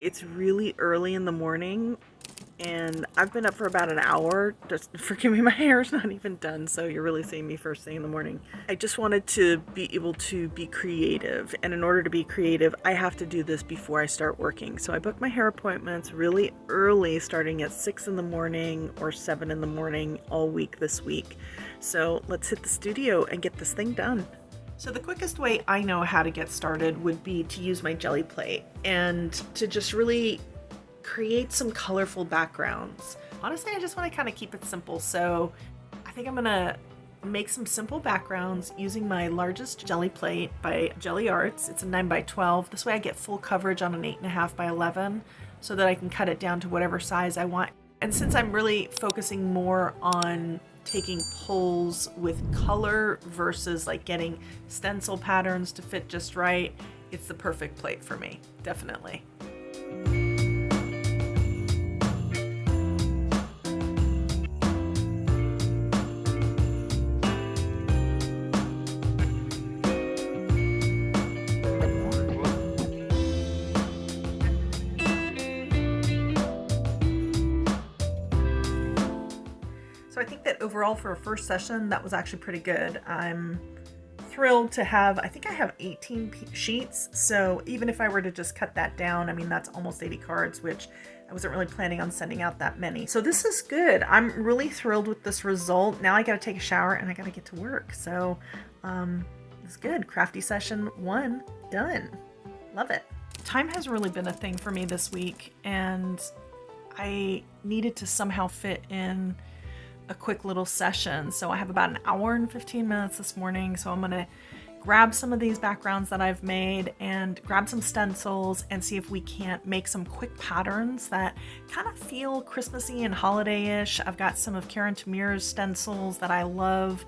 It's really early in the morning and I've been up for about an hour. Just forgive me, my hair's not even done, so you're really seeing me first thing in the morning. I just wanted to be able to be creative, and in order to be creative, I have to do this before I start working. So I booked my hair appointments really early, starting at 6 in the morning or 7 in the morning all week this week. So let's hit the studio and get this thing done. So the quickest way I know how to get started would be to use my jelly plate and to just really create some colorful backgrounds. Honestly, I just want to kind of keep it simple. So I think I'm gonna make some simple backgrounds using my largest jelly plate by Jelly Arts. It's a 9x12. This way I get full coverage on an 8.5x11 so that I can cut it down to whatever size I want. And since I'm really focusing more on taking pulls with color versus like getting stencil patterns to fit just right, it's the perfect plate for me, definitely. So I think that overall for a first session, that was actually pretty good. I'm thrilled to have, I think I have 18 sheets. So even if I were to just cut that down, I mean, that's almost 80 cards, which I wasn't really planning on sending out that many. So this is good. I'm really thrilled with this result. Now I got to take a shower and I got to get to work. So it's good. Crafty session 1 done. Love it. Time has really been a thing for me this week, and I needed to somehow fit in a quick little session. So I have about an hour and 15 minutes this morning. So I'm gonna grab some of these backgrounds that I've made and grab some stencils and see if we can't make some quick patterns that kind of feel Christmassy and holiday-ish. I've got some of Karen Tamir's stencils that I love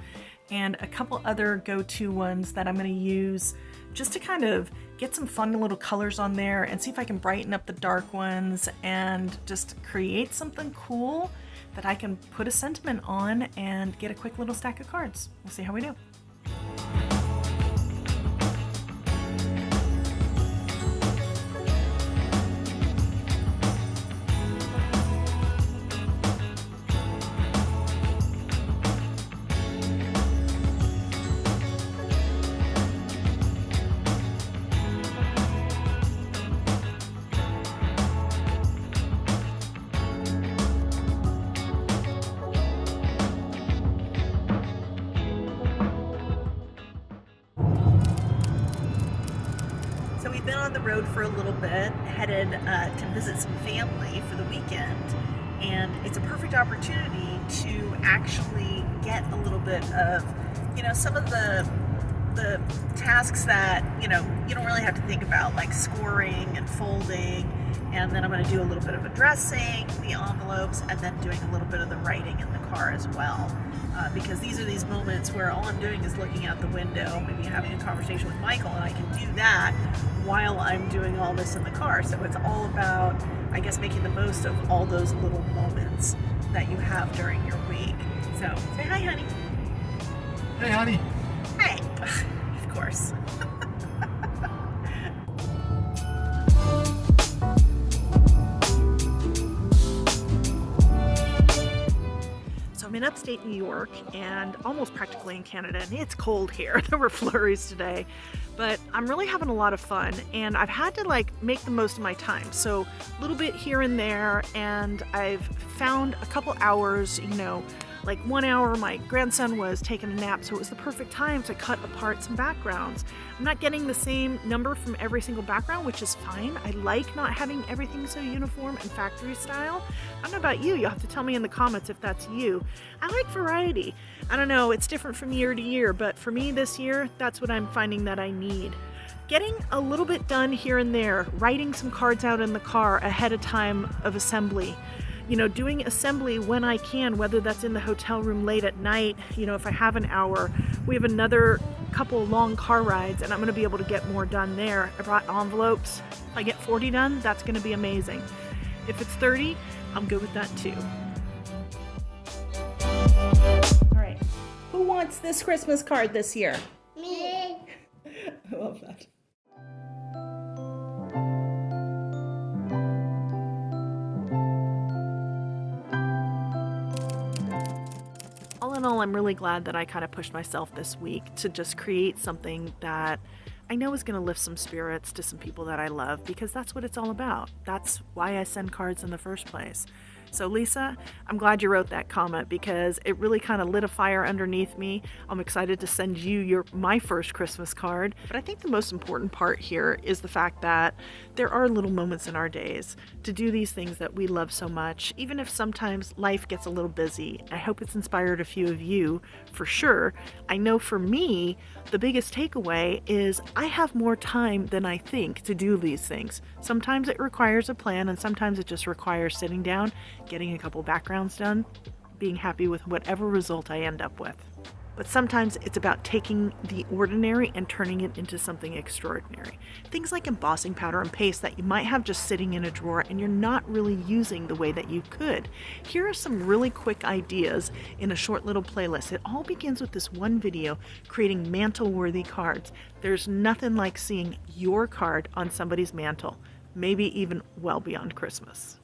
and a couple other go-to ones that I'm gonna use just to kind of get some fun little colors on there and see if I can brighten up the dark ones and just create something cool that I can put a sentiment on and get a quick little stack of cards. We'll see how we do. So we've been on the road for a little bit, headed to visit some family for the weekend, and it's a perfect opportunity to actually get a little bit of, some of the tasks that, you don't really have to think about, like scoring and folding, and then I'm going to do a little bit of addressing the envelopes and then doing a little bit of the writing in the car as well. Because these are these moments where all I'm doing is looking out the window, maybe having a conversation with Michael, and I can do that while I'm doing all this in the car. So it's all about, I guess, making the most of all those little moments that you have during your week. So say hi, honey. Hey, honey. Hey. Of course. So I'm in upstate New York and almost practically in Canada, and it's cold here. There were flurries today, but I'm really having a lot of fun, and I've had to make the most of my time. So a little bit here and there, and I've found a couple hours, like 1 hour my grandson was taking a nap, so it was the perfect time to cut apart some backgrounds. I'm not getting the same number from every single background, which is fine. I like not having everything so uniform and factory style. I don't know about you, you'll have to tell me in the comments if that's you. I like variety. I don't know, it's different from year to year, but for me this year, that's what I'm finding that I need. Getting a little bit done here and there, writing some cards out in the car ahead of time of assembly. Doing assembly when I can, whether that's in the hotel room late at night, if I have an hour. We have another couple long car rides and I'm gonna be able to get more done there. I brought envelopes. If I get 40 done, that's gonna be amazing. If it's 30, I'm good with that too. All right, who wants this Christmas card this year? Me. I love that. in all, I'm really glad that I kind of pushed myself this week to just create something that I know is going to lift some spirits to some people that I love, because that's what it's all about. That's why I send cards in the first place. So Lisa, I'm glad you wrote that comment because it really kind of lit a fire underneath me. I'm excited to send you my first Christmas card. But I think the most important part here is the fact that there are little moments in our days to do these things that we love so much, even if sometimes life gets a little busy. I hope it's inspired a few of you for sure. I know for me, the biggest takeaway is I have more time than I think to do these things. Sometimes it requires a plan, and sometimes it just requires sitting down, getting a couple backgrounds done, being happy with whatever result I end up with. But sometimes it's about taking the ordinary and turning it into something extraordinary. Things like embossing powder and paste that you might have just sitting in a drawer and you're not really using the way that you could. Here are some really quick ideas in a short little playlist. It all begins with this one video, creating mantle-worthy cards. There's nothing like seeing your card on somebody's mantle, maybe even well beyond Christmas.